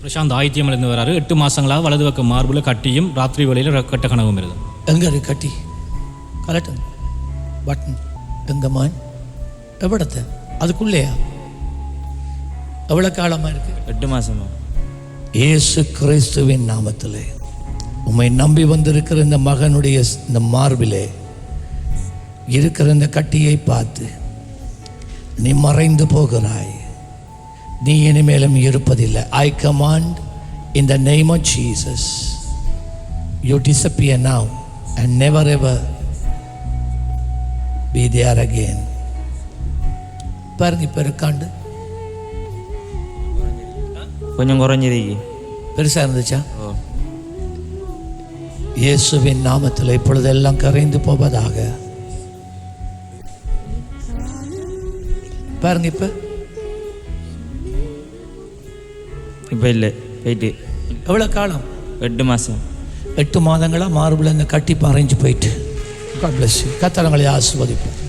பிரசாந்த் ஆயித்தியமிலிருந்து வராரு. 8 மாதங்களாக வலது பக்கம் மார்புல கட்டியும் ராத்திரி வேளையில் கட்ட கனவும் இருந்தது. எங்கே இருக்கு கட்டி? கலட்டன் பட்டன் எங்கம்மா? எவ்வளத்த அதுக்குள்ளேயா? எவ்வளோ காலமாக இருக்கு? 8 மாதமா. இயேசு கிறிஸ்துவின் நாமத்திலே உம்மை நம்பி வந்திருக்கிற இந்த மகனுடைய இந்த மார்பிலே இருக்கிற இந்த கட்டியை பார்த்து நீ மறைந்து போகிறாய். நீ இனிமேலும் இருப்பதில்லை. I command in the name of Jesus you disappear now and never ever be there again. பாருங்க இப்போ இருக்காண்டு கொஞ்சம் குறைஞ்சிருக்கு. பெருசாக இருந்துச்சா? இயேசுவின் நாமத்தில் இப்பொழுதெல்லாம் கரைந்து போவதாக. பாருங்க இப்போ இல்லை போயிட்டு. எவ்வளோ காலம்? 8 மாதம். 8 மாதங்களாக மார்பில் இந்த கட்டி பறைஞ்சு போயிட்டு. God bless you. கர்த்தர் உங்களை ஆசீர்வதிப்பார்.